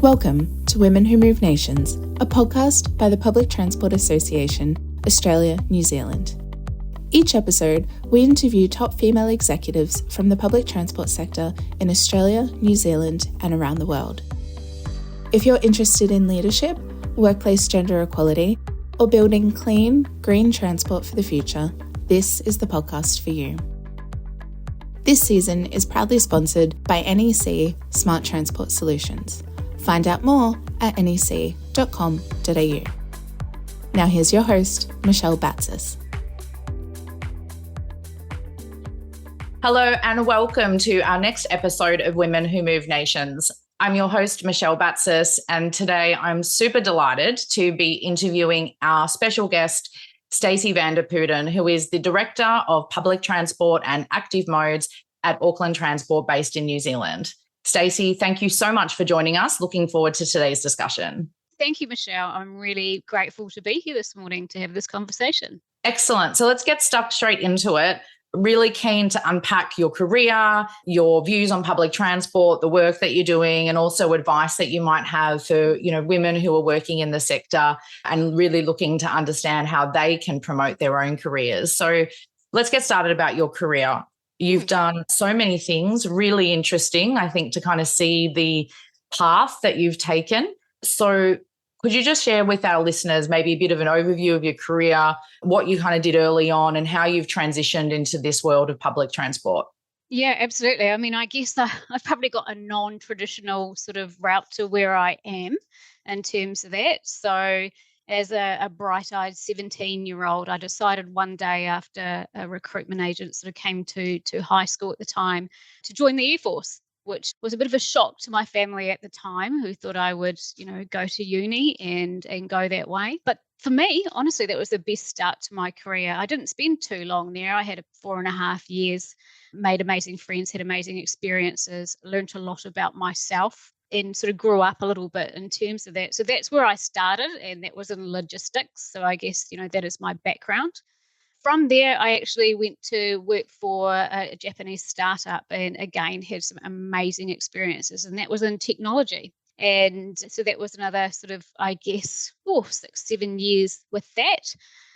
Welcome to Women Who Move Nations, a podcast by the Public Transport Association, Australia, New Zealand. Each episode, we interview top female executives from the public transport sector in Australia, New Zealand, and around the world. If you're interested in leadership, workplace gender equality, or building clean, green transport for the future, this is the podcast for you. This season is proudly sponsored by NEC Smart Transport Solutions. Find out more at nec.com.au. Now here's your host, Michelle Batsis. Hello and welcome to our next episode of Women Who Move Nations. I'm your host, Michelle Batsis, and today I'm super delighted to be interviewing our special guest, Stacey Putten, who is the Director of Public Transport and Active Modes at Auckland Transport based in New Zealand. Stacey, thank you so much for joining us. Looking forward to today's discussion. Thank you, Michelle. I'm really grateful to be here this morning to have this conversation. Excellent. So let's get stuck straight into it. Really keen to unpack your career, your views on public transport, the work that you're doing, and also advice that you might have for, women who are working in the sector and really looking to understand how they can promote their own careers. So let's get started about your career. You've done so many things, really interesting, I think, to kind of see the path that you've taken. So could you just share with our listeners maybe a bit of an overview of your career, what you kind of did early on and how you've transitioned into this world of public transport? Yeah, absolutely. I mean, I guess I've probably got a non-traditional sort of route to where I am in terms of that. So as a bright-eyed 17-year-old, I decided one day after a recruitment agent sort of came to high school at the time to join the Air Force, which was a bit of a shock to my family at the time, who thought I would, go to uni and go that way. But for me, honestly, that was the best start to my career. I didn't spend too long there. I had 4.5 years, made amazing friends, had amazing experiences, learned a lot about myself, and sort of grew up a little bit in terms of that. So that's where I started, and that was in logistics. So I guess, that is my background. From there, I actually went to work for a Japanese startup and again had some amazing experiences, and that was in technology. And so that was another sort of, 6-7 years with that.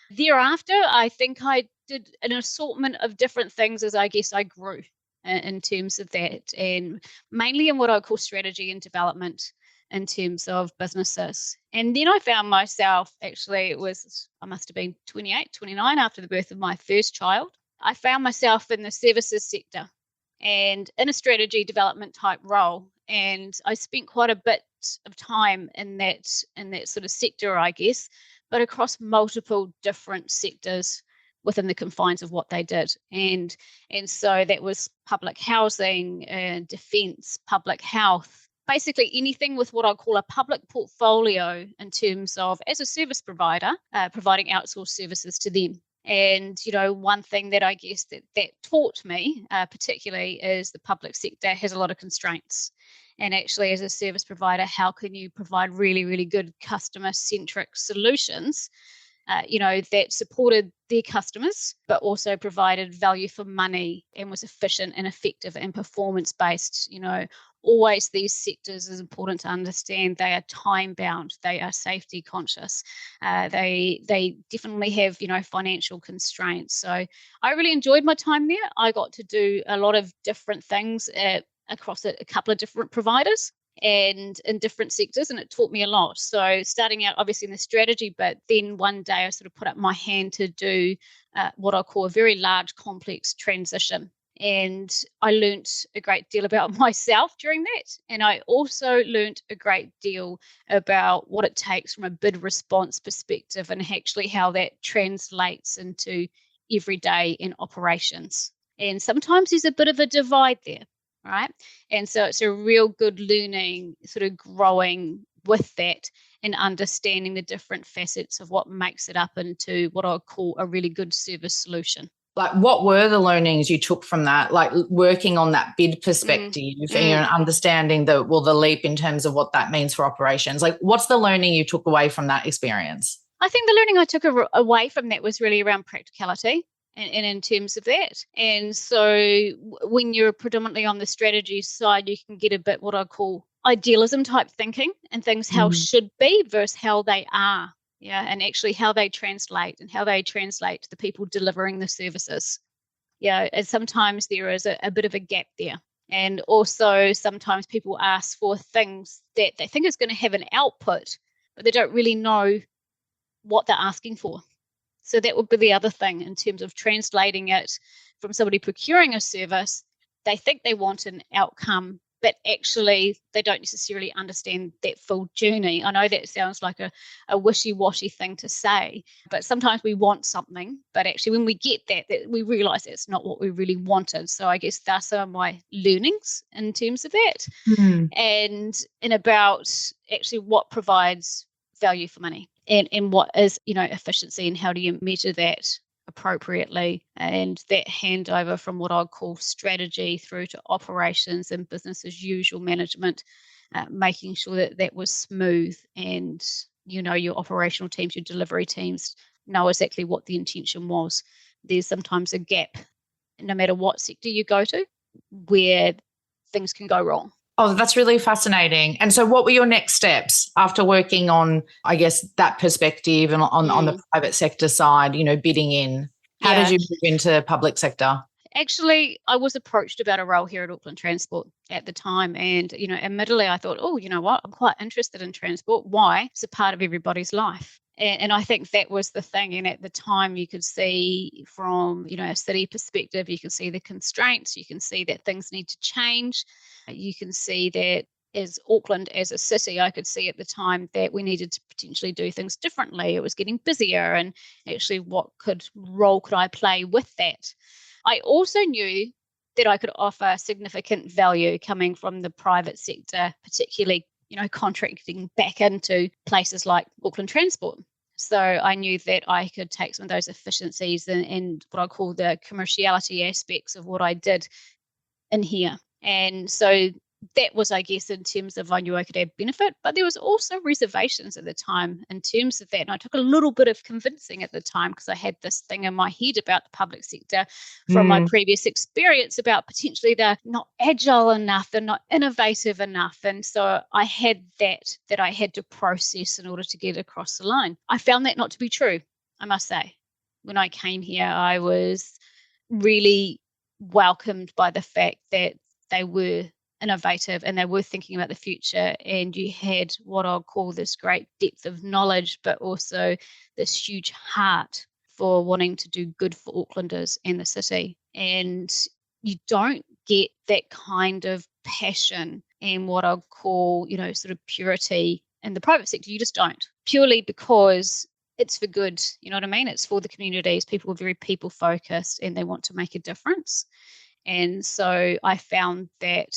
Thereafter, I think I did an assortment of different things as I guess I grew in terms of that, and mainly in what I call strategy and development in terms of businesses. And then I found myself, actually, I must have been 28, 29 after the birth of my first child. I found myself in the services sector and in a strategy development type role. And I spent quite a bit of time in that sort of sector, I guess, but across multiple different sectors within the confines of what they did. And so that was public housing, defence, public health, basically anything with what I call a public portfolio in terms of, as a service provider, providing outsourced services to them. And, one thing that I guess that taught me particularly is the public sector has a lot of constraints. And actually, as a service provider, how can you provide really, really good customer-centric solutions that supported their customers, but also provided value for money and was efficient and effective and performance-based. Always these sectors is important to understand. They are time-bound. They are safety conscious. They definitely have, financial constraints. So I really enjoyed my time there. I got to do a lot of different things across a couple of different providers and in different sectors, and it taught me a lot. So starting out obviously in the strategy, but then one day I sort of put up my hand to do what I call a very large complex transition. And I learnt a great deal about myself during that. And I also learnt a great deal about what it takes from a bid response perspective and actually how that translates into everyday in operations. And sometimes there's a bit of a divide there. Right. And so it's a real good learning, sort of growing with that and understanding the different facets of what makes it up into what I call a really good service solution. Like, what were the learnings you took from that, like working on that bid perspective and understanding the leap in terms of what that means for operations? Like, what's the learning you took away from that experience? I think the learning I took away from that was really around practicality. And in terms of that. And so when you're predominantly on the strategy side, you can get a bit what I call idealism type thinking and things how should be versus how they are. Yeah, and actually how they translate to the people delivering the services. Yeah, and sometimes there is a bit of a gap there. And also sometimes people ask for things that they think is going to have an output, but they don't really know what they're asking for. So that would be the other thing in terms of translating it from somebody procuring a service. They think they want an outcome, but actually they don't necessarily understand that full journey. I know that sounds like a wishy-washy thing to say, but sometimes we want something, but actually when we get that we realize it's not what we really wanted. So I guess that's some of my learnings in terms of that. And about actually what provides value for money and what is, efficiency, and how do you measure that appropriately, and that handover from what I'd call strategy through to operations and business as usual management, making sure that was smooth, and your operational teams, your delivery teams know exactly what the intention was. There's sometimes a gap, no matter what sector you go to, where things can go wrong. Oh, that's really fascinating. And so what were your next steps after working on, I guess, that perspective and on the private sector side, bidding in? How did you move into public sector? Actually, I was approached about a role here at Auckland Transport at the time. And, admittedly, I thought, oh, you know what? I'm quite interested in transport. Why? It's a part of everybody's life. And I think that was the thing. And at the time, you could see from, a city perspective, you can see the constraints, you can see that things need to change. You can see that as Auckland, as a city, I could see at the time that we needed to potentially do things differently. It was getting busier, and actually what role could I play with that? I also knew that I could offer significant value coming from the private sector, particularly, contracting back into places like Auckland Transport. So I knew that I could take some of those efficiencies and what I call the commerciality aspects of what I did in here. And so that was, I guess, in terms of I knew I could add benefit, but there was also reservations at the time in terms of that. And I took a little bit of convincing at the time because I had this thing in my head about the public sector from my previous experience about potentially they're not agile enough, they're not innovative enough. And so I had that I had to process in order to get across the line. I found that not to be true, I must say. When I came here, I was really welcomed by the fact that they were innovative and they were thinking about the future, and you had what I'll call this great depth of knowledge, but also this huge heart for wanting to do good for Aucklanders and the city. And you don't get that kind of passion and what I'll call, sort of purity in the private sector. You just don't, purely because it's for good, you know what I mean? It's for the communities. People are very people focused and they want to make a difference. And so I found that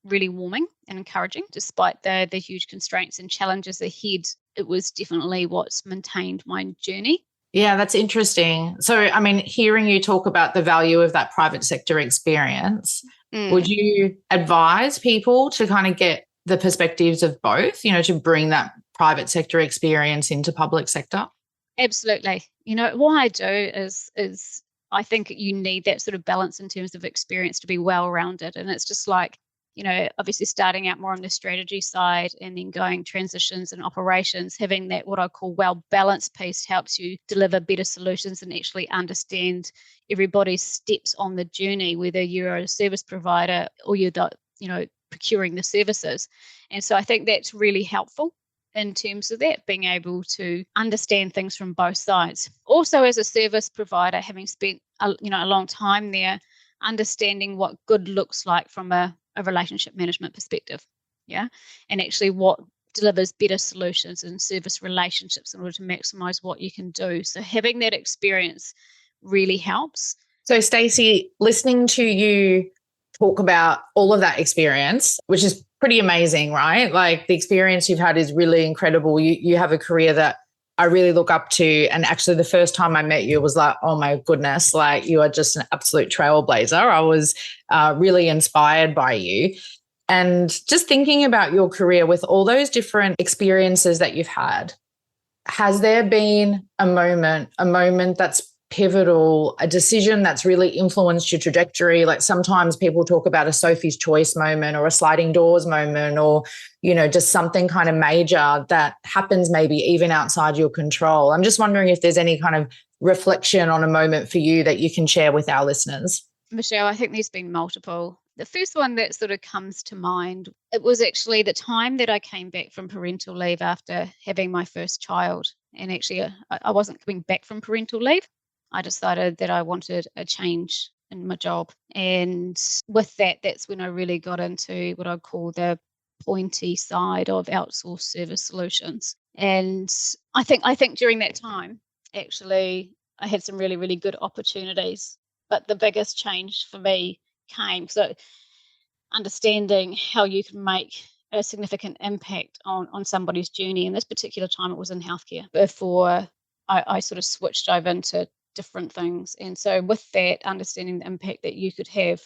really warming and encouraging, despite the huge constraints and challenges ahead. It was definitely what's maintained my journey. Yeah, that's interesting. So, I mean, hearing you talk about the value of that private sector experience, would you advise people to kind of get the perspectives of both, to bring that private sector experience into public sector? Absolutely. What I do is I think you need that sort of balance in terms of experience to be well-rounded. And it's just like, obviously starting out more on the strategy side and then going transitions and operations, having that what I call well-balanced piece helps you deliver better solutions and actually understand everybody's steps on the journey, whether you're a service provider or you're, procuring the services. And so I think that's really helpful in terms of that, being able to understand things from both sides. Also, as a service provider, having spent a long time there, understanding what good looks like from a relationship management perspective, and actually what delivers better solutions and service relationships in order to maximize what you can do. So having that experience really helps. So Stacey, listening to you talk about all of that experience, which is pretty amazing, right? Like the experience you've had is really incredible. You have a career that I really look up to. And actually the first time I met you was like, oh my goodness, like you are just an absolute trailblazer. I was really inspired by you. And just thinking about your career with all those different experiences that you've had, has there been a moment that's pivotal, a decision that's really influenced your trajectory? Like sometimes people talk about a Sophie's choice moment or a sliding doors moment, or, just something kind of major that happens maybe even outside your control. I'm just wondering if there's any kind of reflection on a moment for you that you can share with our listeners. Michelle, I think there's been multiple. The first one that sort of comes to mind, it was actually the time that I came back from parental leave after having my first child. And actually, I wasn't coming back from parental leave. I decided that I wanted a change in my job. And with that, that's when I really got into what I call the pointy side of outsourced service solutions. And I think during that time, actually, I had some really, really good opportunities. But the biggest change for me came. So understanding how you can make a significant impact on somebody's journey. And this particular time, it was in healthcare before I sort of switched over into different things. And so with that, understanding the impact that you could have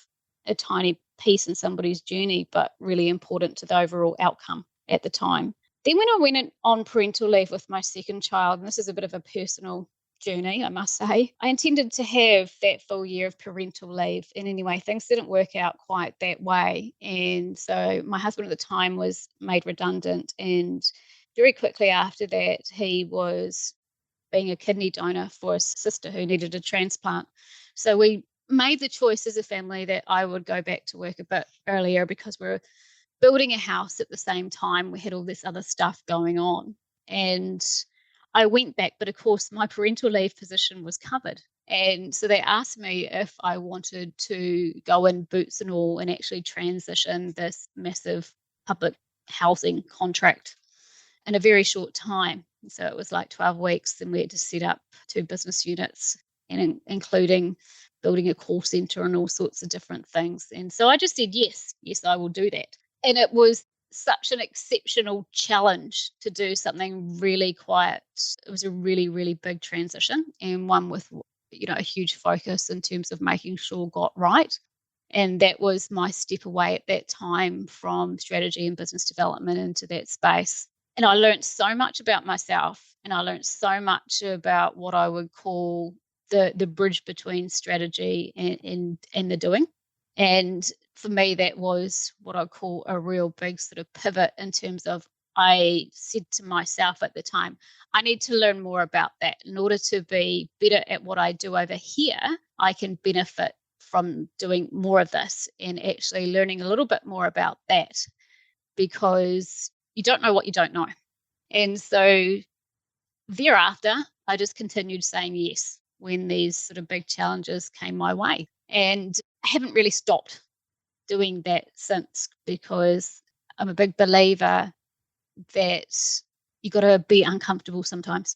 a tiny piece in somebody's journey, but really important to the overall outcome at the time. Then when I went on parental leave with my second child, and this is a bit of a personal journey, I must say, I intended to have that full year of parental leave. And anyway, things didn't work out quite that way. And so my husband at the time was made redundant. And very quickly after that, he was being a kidney donor for his sister who needed a transplant. So we made the choice as a family that I would go back to work a bit earlier because we're building a house at the same time. We had all this other stuff going on. And I went back, but of course my parental leave position was covered. And so they asked me if I wanted to go in boots and all and actually transition this massive public housing contract in a very short time. So it was like 12 weeks, and we had to set up 2 business units, and including building a call center and all sorts of different things. And so I just said, yes, I will do that. And it was such an exceptional challenge to do something really quiet. It was a really, really big transition, and one with, a huge focus in terms of making sure got right. And that was my step away at that time from strategy and business development into that space. And I learned so much about myself, and I learned so much about what I would call the bridge between strategy and the doing. And for me, that was what I call a real big sort of pivot in terms of, I said to myself at the time, I need to learn more about that. In order to be better at what I do over here, I can benefit from doing more of this and actually learning a little bit more about that, because you don't know what you don't know. And so thereafter, I just continued saying yes when these sort of big challenges came my way. And I haven't really stopped doing that since, because I'm a big believer that you got to be uncomfortable sometimes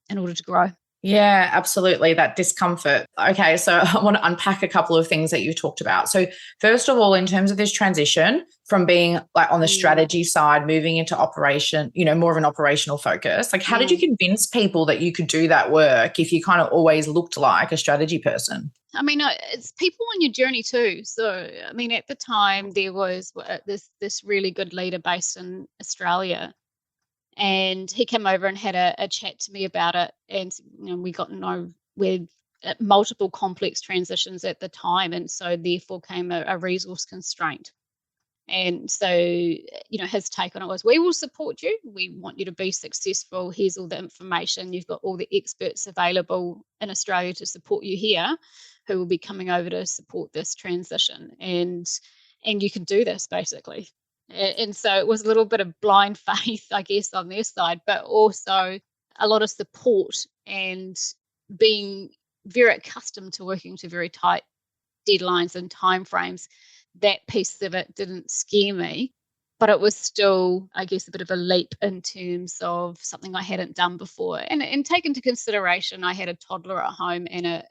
in order to grow. Yeah, absolutely. That discomfort. Okay, so I want to unpack a couple of things that you talked about. So first of all, in terms of this transition from being like on the strategy side, moving into operation, more of an operational focus, like how did you convince people that you could do that work if you kind of always looked like a strategy person? I mean, it's people on your journey too. So, I mean, at the time there was this really good leader based in Australia. And he came over and had a chat to me about it. And we got to know we had multiple complex transitions at the time. And so therefore came a resource constraint. And so, his take on it was, we will support you. We want you to be successful. Here's all the information. You've got all the experts available in Australia to support you here, who will be coming over to support this transition. And you can do this, basically. And so it was a little bit of blind faith, I guess, on their side, but also a lot of support and being very accustomed to working to very tight deadlines and timeframes. That piece of it didn't scare me, but it was still, I guess, a bit of a leap in terms of something I hadn't done before. And take into consideration, I had a toddler at home and a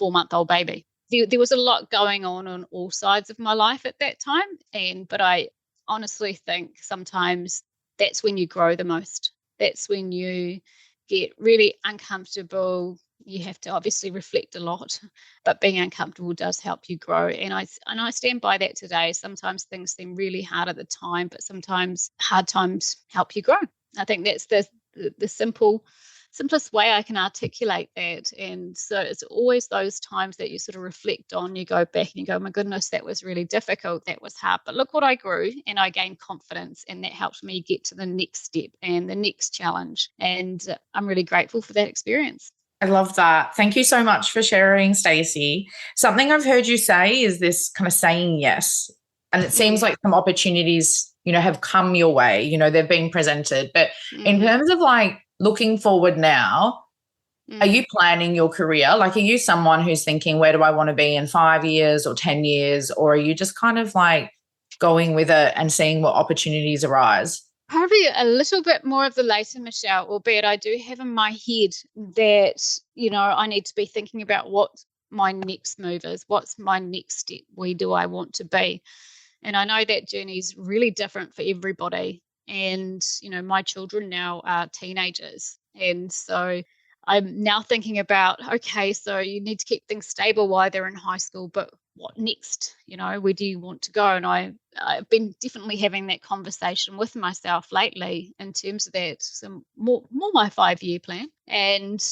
4-month-old baby. There was a lot going on all sides of my life at that time, but I honestly think sometimes that's when you grow the most. That's when you get really uncomfortable. You have to obviously reflect a lot, but being uncomfortable does help you grow. And I stand by that today. Sometimes things seem really hard at the time, but sometimes hard times help you grow. I think that's the simple simplest way I can articulate that. And so it's always those times that you sort of reflect on, you go back and you go, oh my goodness, that was really difficult, that was hard, but look what I grew, and I gained confidence, and that helped me get to the next step and the next challenge. And I'm really grateful for that experience. I love that. Thank you so much for sharing, Stacey. Something I've heard you say is this kind of saying yes. And it seems like some opportunities, have come your way, they've been presented. But in terms of like looking forward now, are you planning your career? Like, are you someone who's thinking, where do I want to be in 5 years or 10 years? Or are you just kind of like going with it and seeing what opportunities arise? Probably a little bit more of the later, Michelle, albeit I do have in my head that, I need to be thinking about what my next move is. What's my next step? Where do I want to be? And I know that journey is really different for everybody. And, my children now are teenagers. And so I'm now thinking about, okay, so you need to keep things stable while they're in high school, but what next? Where do you want to go? And I've been definitely having that conversation with myself lately in terms of that, some more my 5-year plan. And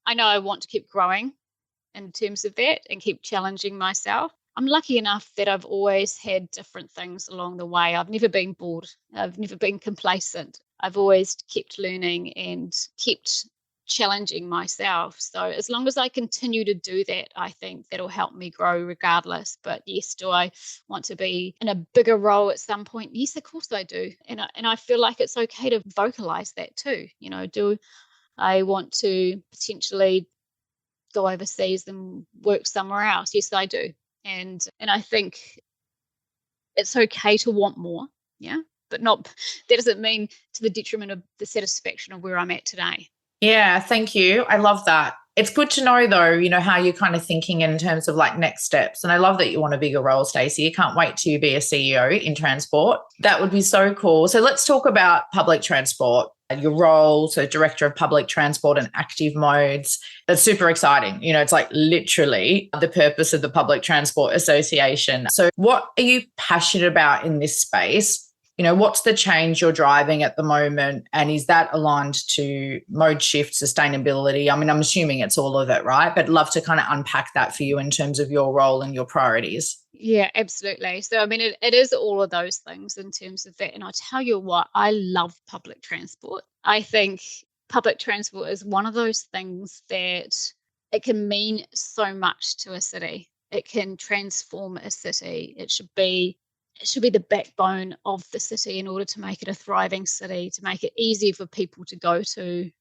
I know I want to keep growing in terms of that and keep challenging myself. I'm lucky enough that I've always had different things along the way. I've never been bored. I've never been complacent. I've always kept learning and kept challenging myself. So as long as I continue to do that, I think that'll help me grow regardless. But yes, do I want to be in a bigger role at some point? Yes, of course I do. And I feel like it's okay to vocalize that too. Do I want to potentially go overseas and work somewhere else? Yes, I do. And I think it's okay to want more, but that doesn't mean to the detriment of the satisfaction of where I'm at today. Yeah, thank you. I love that. It's good to know, though, how you're kind of thinking in terms of like next steps. And I love that you want a bigger role, Stacey. You can't wait to be a CEO in transport. That would be so cool. So let's talk about public transport, your role, so Director of Public Transport and Active Modes. That's super exciting. It's like literally the purpose of the Public Transport Association. So what are you passionate about in this space? What's the change you're driving at the moment? And is that aligned to mode shift, sustainability? I mean, I'm assuming it's all of it, right? But love to kind of unpack that for you in terms of your role and your priorities. Yeah, absolutely. So, I mean, it is all of those things in terms of that. And I'll tell you what, I love public transport. I think public transport is one of those things that it can mean so much to a city. It can transform a city. It should be the backbone of the city in order to make it a thriving city, to make it easy for people to go to.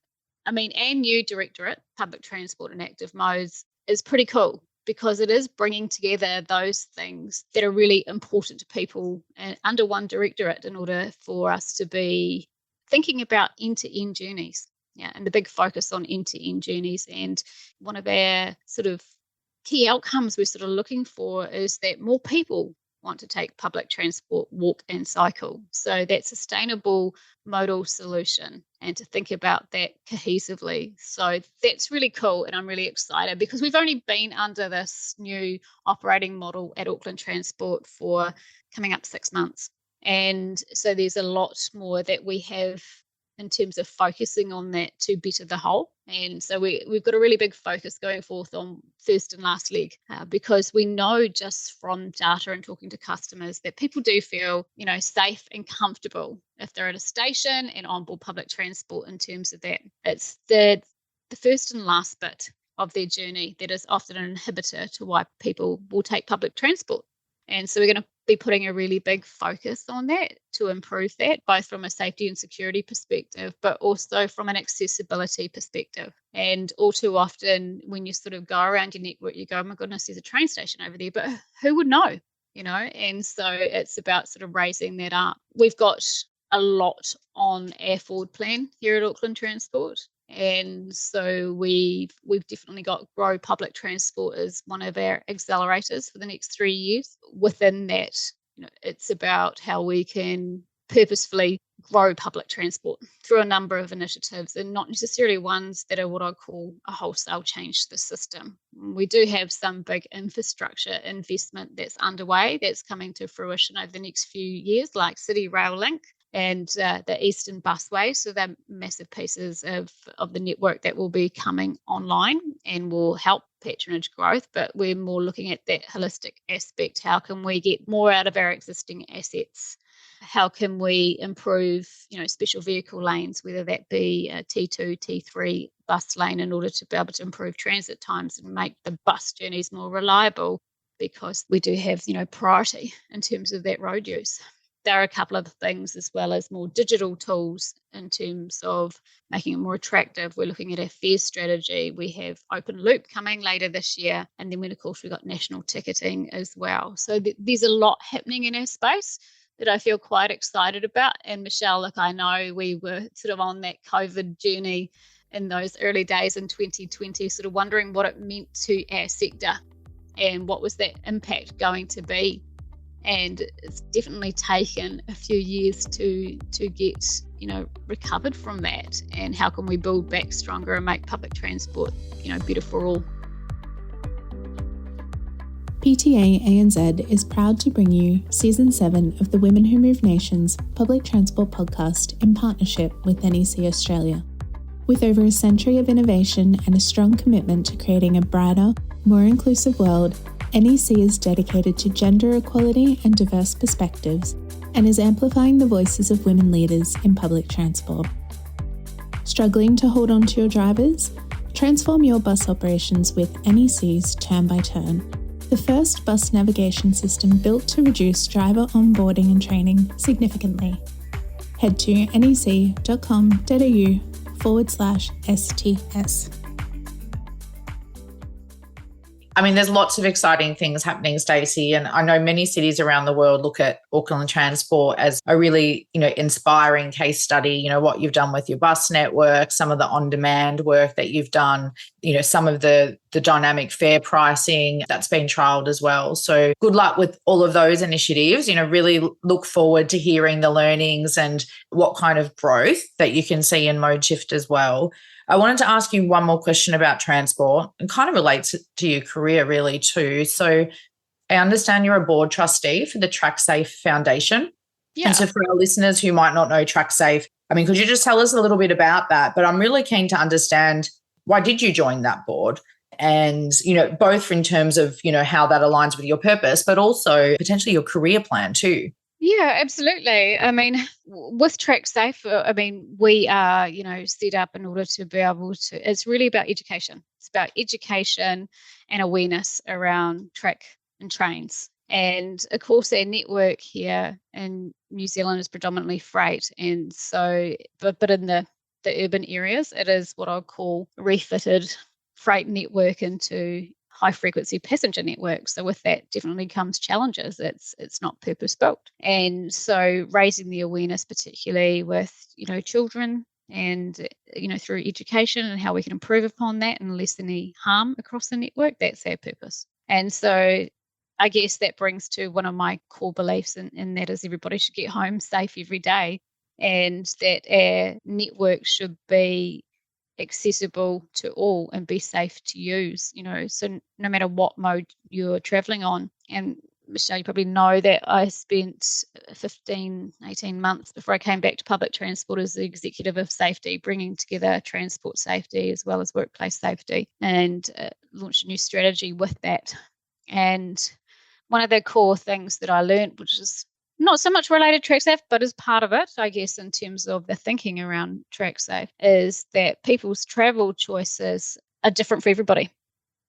I mean, our new directorate, Public Transport and Active Modes, is pretty cool because it is bringing together those things that are really important to people under one directorate in order for us to be thinking about end-to-end journeys. Yeah, and the big focus on end-to-end journeys. And one of our sort of key outcomes we're sort of looking for is that more people want to take public transport, walk and cycle. So that sustainable modal solution, and to think about that cohesively. So that's really cool, and I'm really excited because we've only been under this new operating model at Auckland Transport for coming up 6 months. And so there's a lot more that we have in terms of focusing on that to better the whole. And so we've got a really big focus going forth on first and last leg because we know just from data and talking to customers that people do feel, safe and comfortable if they're at a station and on board public transport in terms of that. It's the first and last bit of their journey that is often an inhibitor to why people will take public transport. And so we're going to be putting a really big focus on that to improve that, both from a safety and security perspective, but also from an accessibility perspective. And all too often, when you sort of go around your network, you go, oh my goodness, there's a train station over there, but who would know? And so it's about sort of raising that up. We've got a lot on our forward plan here at Auckland Transport. And so we've definitely got Grow Public Transport as one of our accelerators for the next 3 years. Within that, it's about how we can purposefully grow public transport through a number of initiatives, and not necessarily ones that are what I call a wholesale change to the system. We do have some big infrastructure investment that's underway that's coming to fruition over the next few years, like City Rail Link. and the Eastern Busway. So they're massive pieces of the network that will be coming online and will help patronage growth, but we're more looking at that holistic aspect. How can we get more out of our existing assets? How can we improve, special vehicle lanes, whether that be a T2, T3 bus lane, in order to be able to improve transit times and make the bus journeys more reliable, because we do have, priority in terms of that road use. There are a couple of things, as well as more digital tools in terms of making it more attractive. We're looking at our fare strategy. We have open loop coming later this year. And then, of course, we've got national ticketing as well. So there's a lot happening in our space that I feel quite excited about. And Michelle, look, I know we were sort of on that COVID journey in those early days in 2020, sort of wondering what it meant to our sector and what was that impact going to be. And it's definitely taken a few years to get, recovered from that. And how can we build back stronger and make public transport, better for all? PTA ANZ is proud to bring you Season 7 of the Women Who Move Nations public transport podcast in partnership with NEC Australia. With over a century of innovation and a strong commitment to creating a brighter, more inclusive world, NEC is dedicated to gender equality and diverse perspectives and is amplifying the voices of women leaders in public transport. Struggling to hold on to your drivers? Transform your bus operations with NEC's Turn by Turn, the first bus navigation system built to reduce driver onboarding and training significantly. Head to nec.com.au/STS. I mean, there's lots of exciting things happening, Stacey, and I know many cities around the world look at Auckland Transport as a really, inspiring case study. What you've done with your bus network, some of the on-demand work that you've done, some of the dynamic fare pricing that's been trialled as well. So good luck with all of those initiatives. Really look forward to hearing the learnings and what kind of growth that you can see in mode shift as well. I wanted to ask you one more question about transport, and kind of relates to your career really too. So I understand you're a board trustee for the TrackSafe Foundation. Yeah. And so for our listeners who might not know TrackSafe, could you just tell us a little bit about that? But I'm really keen to understand, why did you join that board? And, both in terms of, how that aligns with your purpose, but also potentially your career plan too. Yeah, absolutely. With TrackSafe, we are, set up in order to be able to, it's really about education. It's about education and awareness around track and trains. And of course, our network here in New Zealand is predominantly freight. And so, but in the urban areas, it is what I'll call refitted freight network into high frequency passenger networks. So with that definitely comes challenges. It's not purpose built. And so raising the awareness, particularly with, children and, through education and how we can improve upon that and lessen any harm across the network, that's our purpose. And so I guess that brings to one of my core beliefs, and that is everybody should get home safe every day, and that our network should be accessible to all and be safe to use, so no matter what mode you're traveling on. And Michelle, you probably know that I spent 18 months before I came back to public transport as the executive of safety, bringing together transport safety as well as workplace safety, and launched a new strategy with that. And one of the core things that I learned, which is not so much related to TrackSafe, but as part of it, I guess, in terms of the thinking around TrackSafe, is that people's travel choices are different for everybody.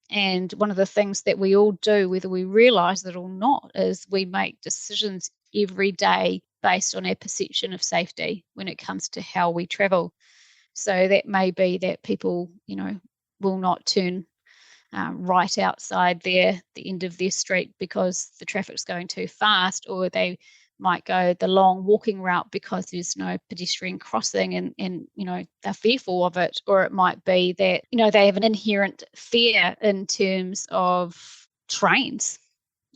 And one of the things that we all do, whether we realise it or not, is we make decisions every day based on our perception of safety when it comes to how we travel. So that may be that people, will not turn right outside the end of their street because the traffic's going too fast, or they might go the long walking route because there's no pedestrian crossing and they're fearful of it. Or it might be that, they have an inherent fear in terms of trains.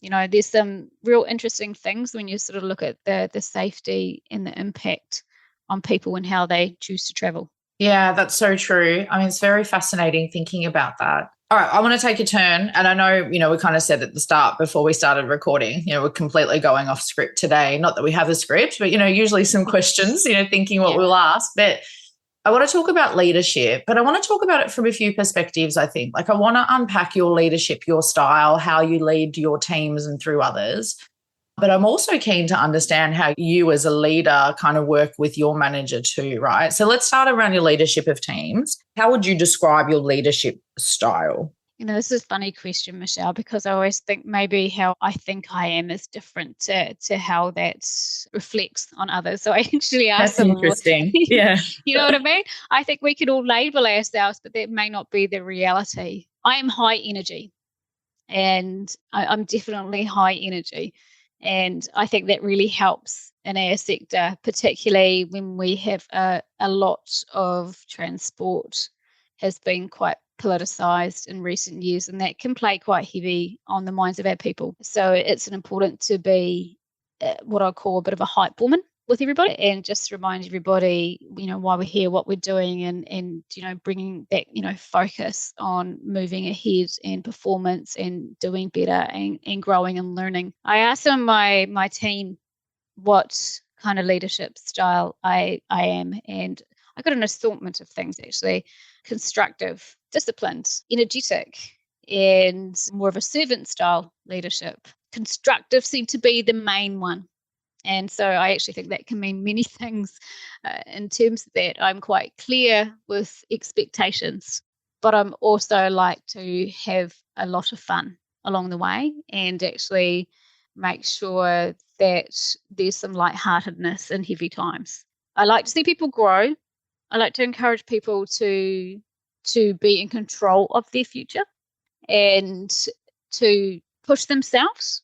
There's some real interesting things when you sort of look at the safety and the impact on people and how they choose to travel. Yeah, that's so true. It's very fascinating thinking about that. All right, I want to take a turn. And I know, we kind of said at the start before we started recording, we're completely going off script today. Not that we have a script, but, usually some questions, thinking what we'll ask. But I want to talk about leadership, but I want to talk about it from a few perspectives, I think. Like, I want to unpack your leadership, your style, how you lead your teams and through others. But I'm also keen to understand how you as a leader kind of work with your manager too, right? So let's start around your leadership of teams. How would you describe your leadership style? This is a funny question, Michelle, because I always think maybe how I think I am is different to how that reflects on others. So I actually ask them. That's interesting. Yeah. You know what I mean? I think we can all label ourselves, but that may not be the reality. I am high energy, and I'm definitely high energy. And I think that really helps in our sector, particularly when we have a lot of transport has been quite politicized in recent years, and that can play quite heavy on the minds of our people. So it's important to be what I call a bit of a hype woman with everybody, and just remind everybody, why we're here, what we're doing, and bringing that, focus on moving ahead and performance and doing better and growing and learning. I asked them my team what kind of leadership style I am, and I got an assortment of things actually: constructive, disciplined, energetic, and more of a servant style leadership. Constructive seemed to be the main one. And so I actually think that can mean many things in terms of that. I'm quite clear with expectations, but I'm also like to have a lot of fun along the way and actually make sure that there's some lightheartedness in heavy times. I like to see people grow. I like to encourage people to be in control of their future and to push themselves,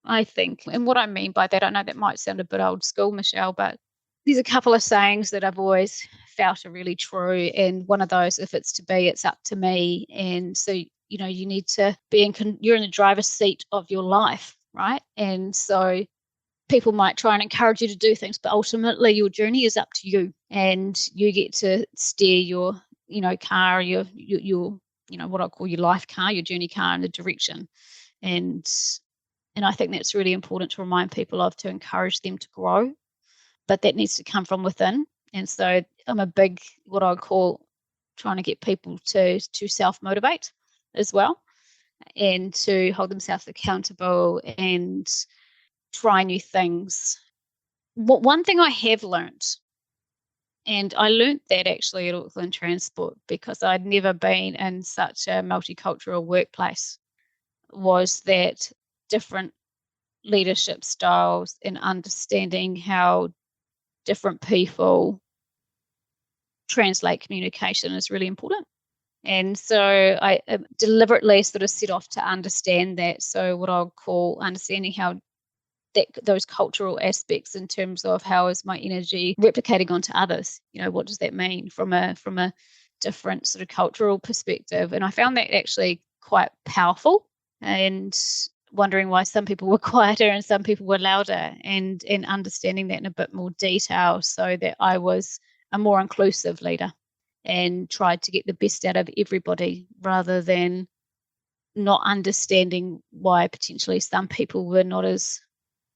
I think. And what I mean by that, I know that might sound a bit old school, Michelle, but there's a couple of sayings that I've always felt are really true. And one of those, if it's to be, it's up to me. And so, you need to be you're in the driver's seat of your life, right? And so people might try and encourage you to do things, but ultimately your journey is up to you, and you get to steer your, car, your what I call your life car, your journey car, in the direction. And I think that's really important to remind people of, to encourage them to grow, but that needs to come from within. And so I'm a big, what I call, trying to get people to self-motivate as well, and to hold themselves accountable and try new things. One thing I have learned, and I learned that actually at Auckland Transport, because I'd never been in such a multicultural workplace, was that different leadership styles and understanding how different people translate communication is really important. And so I deliberately sort of set off to understand that. So what I'll call understanding how those cultural aspects, in terms of how is my energy replicating onto others, what does that mean from a different sort of cultural perspective. And I found that actually quite powerful, and wondering why some people were quieter and some people were louder, and understanding that in a bit more detail, so that I was a more inclusive leader and tried to get the best out of everybody, rather than not understanding why potentially some people were not as,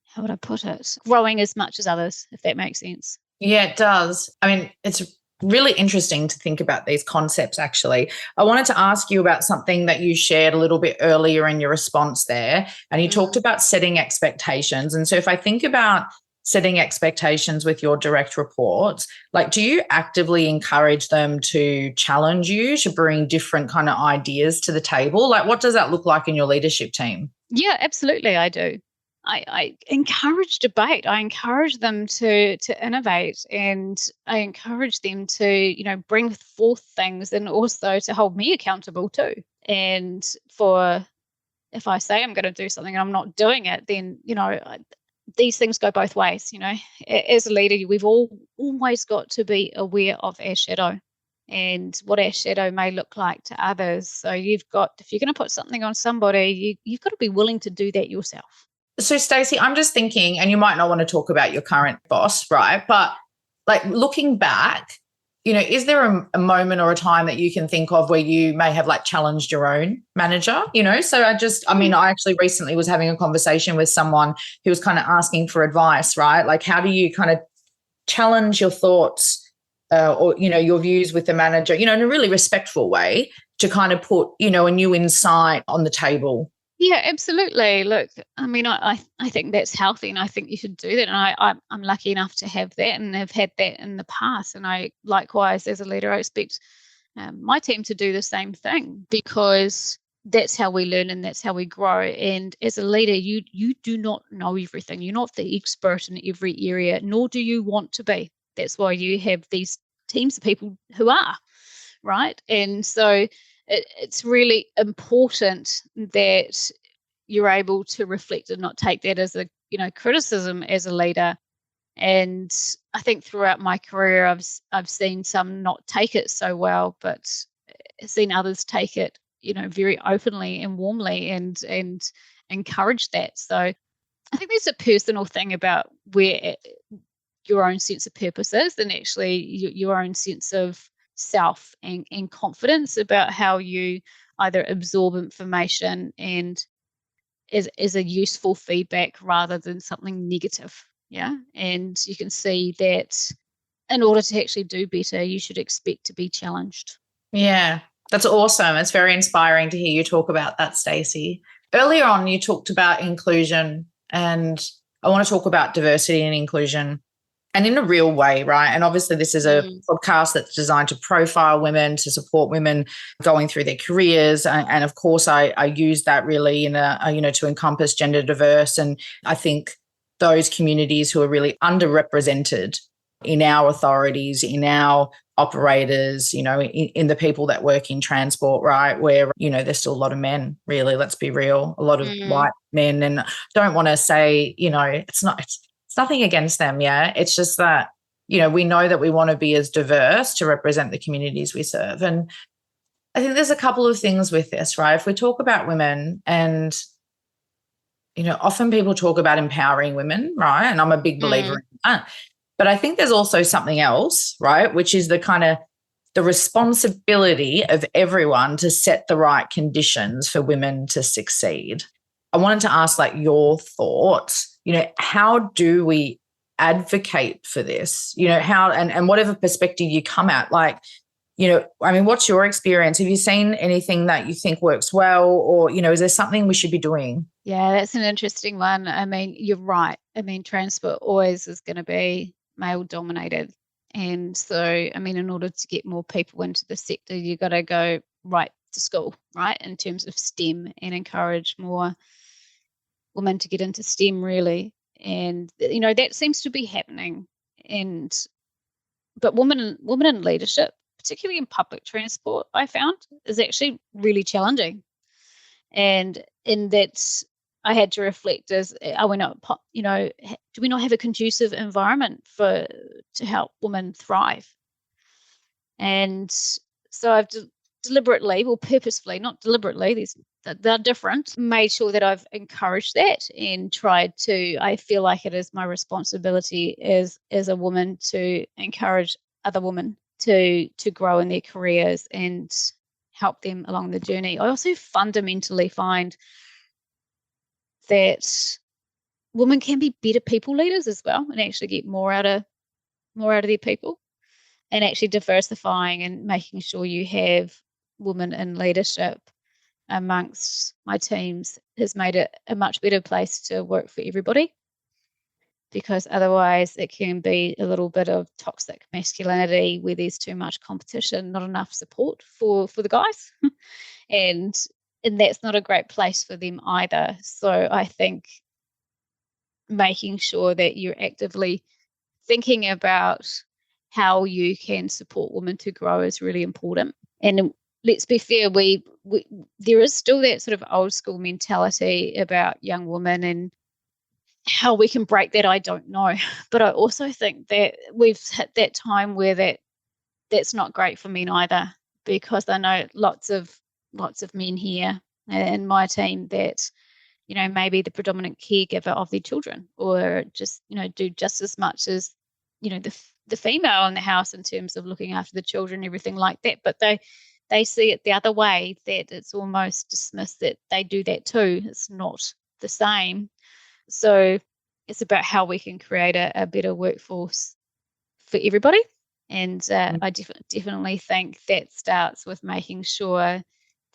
how would I put it, growing as much as others, if that makes sense. Yeah, it does. I mean, it's really interesting to think about these concepts, actually. I wanted to ask you about something that you shared a little bit earlier in your response there, and you talked about setting expectations. And so if I think about setting expectations with your direct reports, like, do you actively encourage them to challenge you, to bring different kind of ideas to the table? Like, what does that look like in your leadership team? Yeah, absolutely, I do. I encourage debate. I encourage them to innovate, and I encourage them to, bring forth things, and also to hold me accountable too. And if I say I'm going to do something and I'm not doing it, then, these things go both ways. As a leader, we've always got to be aware of our shadow and what our shadow may look like to others. So if you're going to put something on somebody, you've got to be willing to do that yourself. So, Stacey, I'm just thinking, and you might not want to talk about your current boss, right? But like, looking back, is there a moment or a time that you can think of where you may have like challenged your own manager, So I actually recently was having a conversation with someone who was kind of asking for advice, right? Like, how do you kind of challenge your thoughts or, your views with the manager, in a really respectful way to kind of put, a new insight on the table? Yeah, absolutely. Look, I mean, I think that's healthy, and I think you should do that. And I'm lucky enough to have that, and have had that in the past. And I likewise, as a leader, I expect my team to do the same thing, because that's how we learn and that's how we grow. And as a leader, you do not know everything. You're not the expert in every area, nor do you want to be. That's why you have these teams of people who are, right? And so it's really important that you're able to reflect and not take that as a criticism as a leader. And I think throughout my career, I've seen some not take it so well, but seen others take it very openly and warmly, and encourage that. So I think there's a personal thing about where your own sense of purpose is, and actually your own sense of self and confidence about how you either absorb information and is a useful feedback rather than something negative. Yeah. And you can see that in order to actually do better, you should expect to be challenged. Yeah, that's awesome. It's very inspiring to hear you talk about that, Stacey. Earlier on, you talked about inclusion, and I want to talk about diversity and inclusion, and in a real way, right? And obviously this is a podcast that's designed to profile women, to support women going through their careers. And of course, I use that really in to encompass gender diverse. And I think those communities who are really underrepresented in our authorities, in our operators, in the people that work in transport, right? Where, there's still a lot of men, really, let's be real, a lot of white men. And don't want to say, it's nothing against them, yeah. It's just that, we know that we want to be as diverse to represent the communities we serve. And I think there's a couple of things with this, right? If we talk about women, and, often people talk about empowering women, right? And I'm a big believer in that. But I think there's also something else, right? Which is the kind of the responsibility of everyone to set the right conditions for women to succeed. I wanted to ask like your thoughts, how do we advocate for this? How, and whatever perspective you come at, like, what's your experience? Have you seen anything that you think works well, or, is there something we should be doing? Yeah, that's an interesting one. I mean, you're right. I mean, transport always is going to be male dominated. And so, I mean, in order to get more people into the sector, you got to go right to school, right? In terms of STEM, and encourage more women to get into STEM, really. And, that seems to be happening. But women in leadership, particularly in public transport, I found is actually really challenging. And in that, I had to reflect as, are we not, do we not have a conducive environment to help women thrive? And so I've deliberately, or purposefully, not deliberately, they're different, made sure that I've encouraged that and tried to, I feel like it is my responsibility as a woman to encourage other women to grow in their careers and help them along the journey. I also fundamentally find that women can be better people leaders as well, and actually get more out of their people, and actually diversifying and making sure you have women in leadership amongst my teams has made it a much better place to work for everybody, because otherwise it can be a little bit of toxic masculinity where there's too much competition, not enough support for the guys. and that's not a great place for them either. So I think making sure that you're actively thinking about how you can support women to grow is really important. And let's be fair, we there is still that sort of old school mentality about young women, and how we can break that, I don't know. But I also think that we've hit that time where that's not great for men either, because I know lots of men here in my team that, maybe the predominant caregiver of their children, or just, do just as much as the female in the house in terms of looking after the children, everything like that. But they see it the other way, that it's almost dismissed that they do that too. It's not the same. So it's about how we can create a better workforce for everybody. And I definitely think that starts with making sure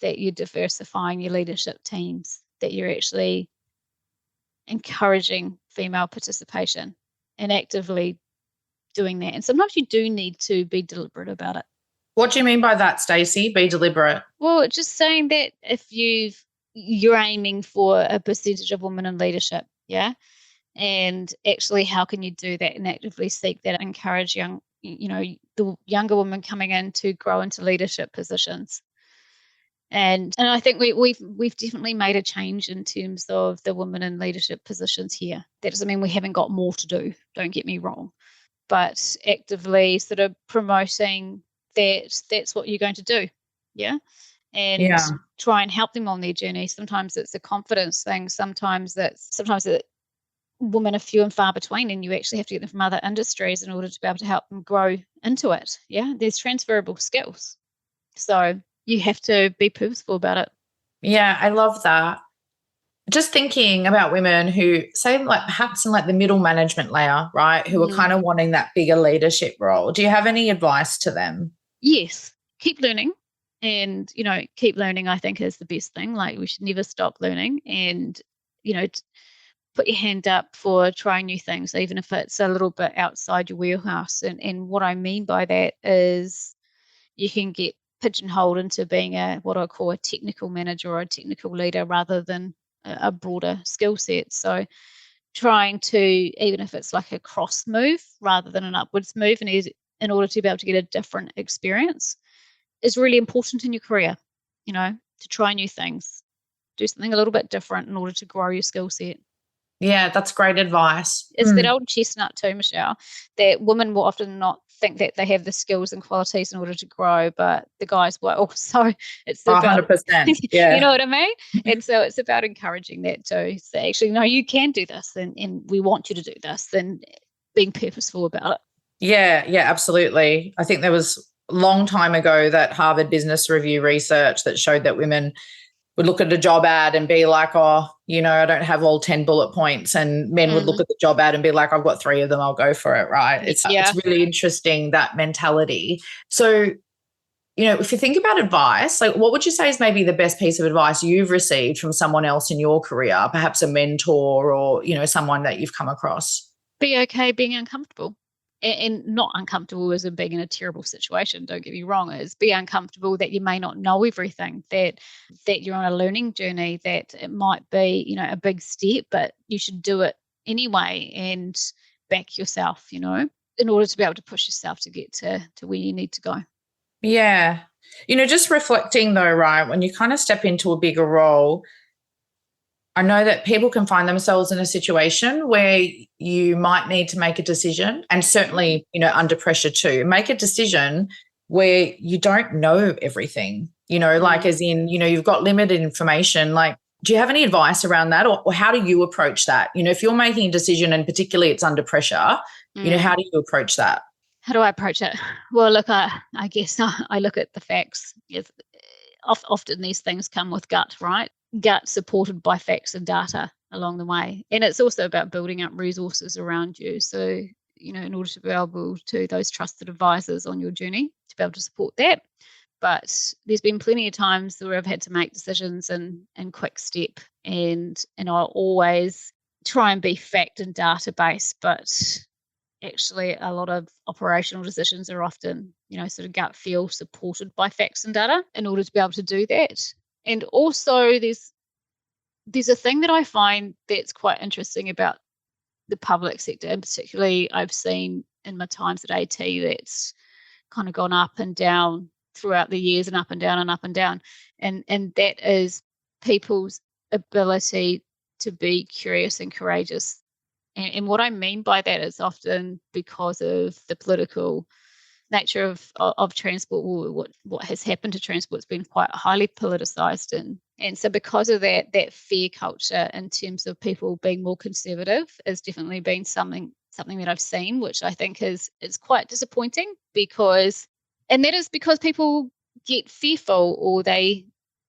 that you're diversifying your leadership teams, that you're actually encouraging female participation and actively doing that. And sometimes you do need to be deliberate about it. What do you mean by that, Stacey? Be deliberate. Well, just saying that if you're aiming for a percentage of women in leadership, yeah, and actually how can you do that and actively seek that, encourage the younger women coming in to grow into leadership positions. And I think we've definitely made a change in terms of the women in leadership positions here. That doesn't mean we haven't got more to do, don't get me wrong, but actively sort of promoting that's what you're going to do, yeah, and try and help them on their journey. Sometimes it's a confidence thing. Sometimes women are few and far between, and you actually have to get them from other industries in order to be able to help them grow into it. Yeah, there's transferable skills, so you have to be purposeful about it. Yeah, I love that. Just thinking about women who say, like, perhaps in like the middle management layer, right, who are kind of wanting that bigger leadership role. Do you have any advice to them? Yes, keep learning. And, keep learning, I think, is the best thing. Like, we should never stop learning, and, put your hand up for trying new things, even if it's a little bit outside your wheelhouse. And what I mean by that is you can get pigeonholed into being what I call a technical manager or a technical leader rather than a broader skill set. So trying to, even if it's like a cross move rather than an upwards move, and in order to be able to get a different experience, is really important in your career, to try new things, do something a little bit different in order to grow your skill set. Yeah, that's great advice. It's that old chestnut too, Michelle, that women will often not think that they have the skills and qualities in order to grow, but the guys will. So it's about 100%. Yeah. You know what I mean? And so it's about encouraging that too. So actually, no, you can do this, and we want you to do this, and being purposeful about it. Yeah, absolutely. I think there was a long time ago that Harvard Business Review research that showed that women would look at a job ad and be like, I don't have all 10 bullet points. And men would look at the job ad and be like, I've got 3 of them, I'll go for it, right? It's really interesting, that mentality. So, if you think about advice, like, what would you say is maybe the best piece of advice you've received from someone else in your career, perhaps a mentor or, someone that you've come across? Be okay being uncomfortable. And not uncomfortable as in being in a terrible situation, don't get me wrong, is be uncomfortable that you may not know everything, that you're on a learning journey, that it might be, a big step, but you should do it anyway and back yourself, in order to be able to push yourself to get to where you need to go. Yeah. Just reflecting though, right, when you kind of step into a bigger role, I know that people can find themselves in a situation where you might need to make a decision, and certainly, under pressure too, make a decision where you don't know everything, like as in, you've got limited information. Like, do you have any advice around that, or how do you approach that? If you're making a decision and particularly it's under pressure, how do you approach that? How do I approach it? Well, look, I guess I look at the facts. Yes, often these things come with gut, right? Gut supported by facts and data along the way. And it's also about building up resources around you. So, in order to be able to, those trusted advisors on your journey, to be able to support that. But there's been plenty of times where I've had to make decisions in quick step, and I'll always try and be fact and data based, but actually a lot of operational decisions are often, sort of gut feel supported by facts and data in order to be able to do that. And also there's a thing that I find that's quite interesting about the public sector, and particularly I've seen in my times at AT, that's kind of gone up and down throughout the years, and up and down and up and down. And that is people's ability to be curious and courageous. And what I mean by that is often because of the political nature of transport, or what has happened to transport has been quite highly politicized, and so because of that fear culture in terms of people being more conservative has definitely been something something that I've seen, which I think is quite disappointing, and that is because people get fearful, or they,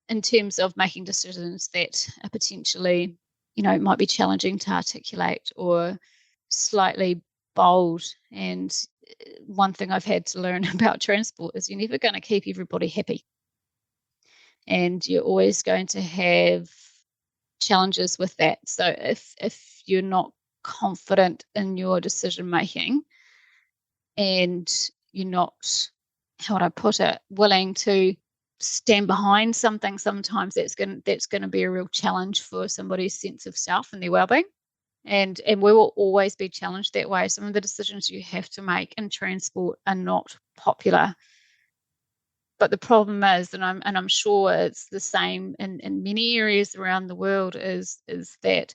in terms of making decisions that are potentially, might be challenging to articulate or slightly bold. And one thing I've had to learn about transport is you're never going to keep everybody happy. And you're always going to have challenges with that. So if you're not confident in your decision making, and you're not, how would I put it, willing to stand behind something, sometimes that's going to be a real challenge for somebody's sense of self and their well-being. And we will always be challenged that way. Some of the decisions you have to make in transport are not popular. But the problem is, and I'm sure it's the same in many areas around the world, is that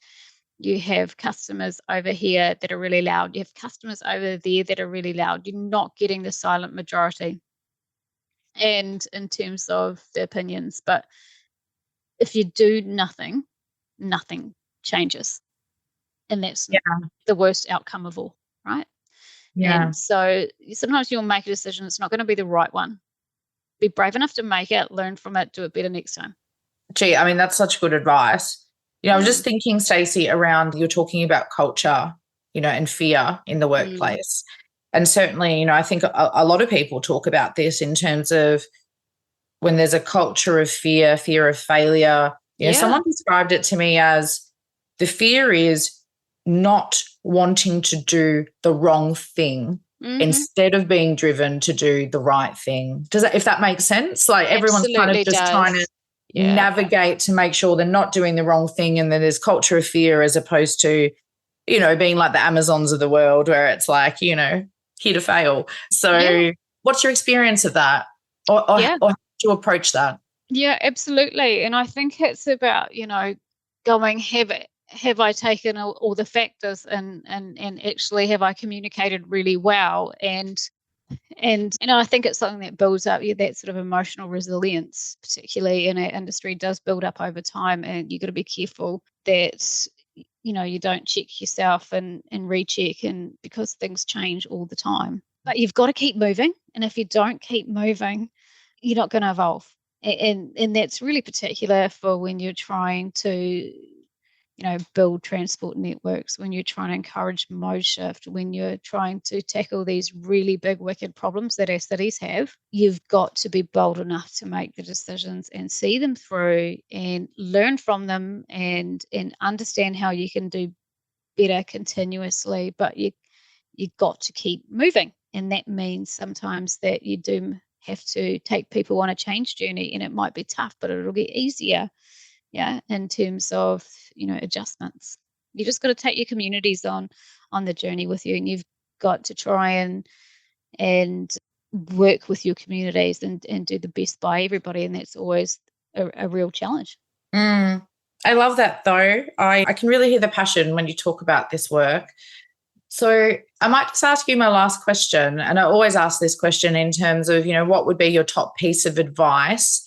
you have customers over here that are really loud. You have customers over there that are really loud. You're not getting the silent majority. And in terms of the opinions, but if you do nothing changes. And that's the worst outcome of all, right? Yeah. And so sometimes you'll make a decision, it's not going to be the right one. Be brave enough to make it, learn from it, do it better next time. Gee, I mean, that's such good advice. I was just thinking, Stacey, around, you're talking about culture, and fear in the workplace. And certainly, I think a lot of people talk about this in terms of when there's a culture of fear of failure. Someone described it to me as the fear is not wanting to do the wrong thing instead of being driven to do the right thing. If that makes sense? Like everyone's kind of just trying to navigate to make sure they're not doing the wrong thing, and then there's culture of fear as opposed to, being like the Amazons of the world where it's like, here to fail. So what's your experience of that? Or how do you approach that? Yeah, absolutely. And I think it's about, going, have I taken all the factors and actually have I communicated really well? And I think it's something that builds up, that sort of emotional resilience, particularly in our industry, does build up over time. And you've got to be careful that, you don't check yourself and recheck, and because things change all the time. But you've got to keep moving. And if you don't keep moving, you're not going to evolve. And that's really particular for when you're trying to, build transport networks, when you're trying to encourage mode shift, when you're trying to tackle these really big, wicked problems that our cities have. You've got to be bold enough to make the decisions and see them through and learn from them and understand how you can do better continuously. But you've got to keep moving. And that means sometimes that you do have to take people on a change journey, and it might be tough, but it'll get easier. In terms of, adjustments. You just got to take your communities on the journey with you, and you've got to try and work with your communities and do the best by everybody, and that's always a real challenge. I love that, though. I can really hear the passion when you talk about this work. So I might just ask you my last question, and I always ask this question in terms of, what would be your top piece of advice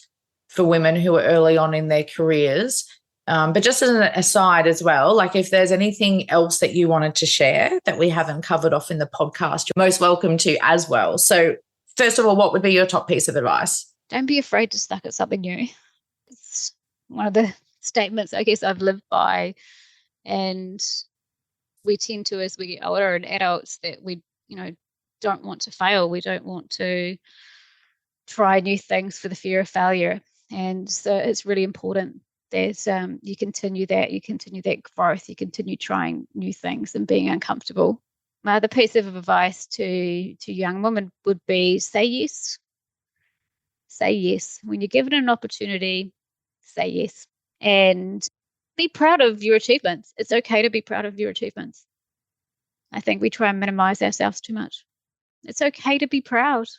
for women who are early on in their careers? But just as an aside as well, like if there's anything else that you wanted to share that we haven't covered off in the podcast, you're most welcome to as well. So first of all, what would be your top piece of advice? Don't be afraid to start at something new. It's one of the statements I guess I've lived by. And we tend to, as we get older and adults, that we, don't want to fail. We don't want to try new things for the fear of failure. And so it's really important that you continue that growth, you continue trying new things and being uncomfortable. My other piece of advice to young women would be say yes. Say yes. When you're given an opportunity, say yes. And be proud of your achievements. It's okay to be proud of your achievements. I think we try and minimize ourselves too much. It's okay to be proud,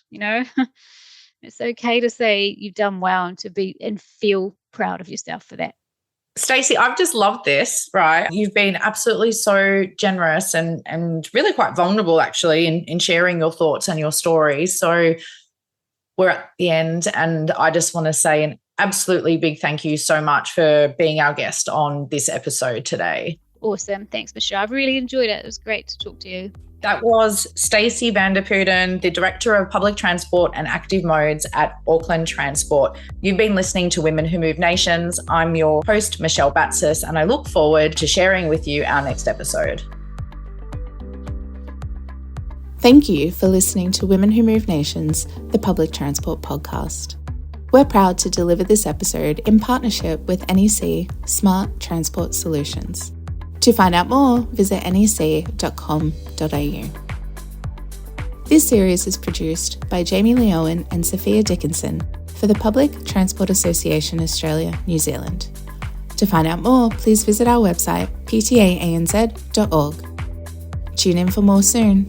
It's okay to say you've done well and feel proud of yourself for that. Stacey, I've just loved this, right? You've been absolutely so generous and really quite vulnerable actually in sharing your thoughts and your stories. So we're at the end, and I just want to say an absolutely big thank you so much for being our guest on this episode today. Awesome. Thanks, Michelle. I've really enjoyed it. It was great to talk to you. That was Stacey van der Putten, the Director of Public Transport and Active Modes at Auckland Transport. You've been listening to Women Who Move Nations. I'm your host, Michelle Batsis, and I look forward to sharing with you our next episode. Thank you for listening to Women Who Move Nations, the Public Transport Podcast. We're proud to deliver this episode in partnership with NEC Smart Transport Solutions. To find out more, visit nec.com.au. This series is produced by Jamie Leowen and Sophia Dickinson for the Public Transport Association Australia, New Zealand. To find out more, please visit our website ptaanz.org. Tune in for more soon.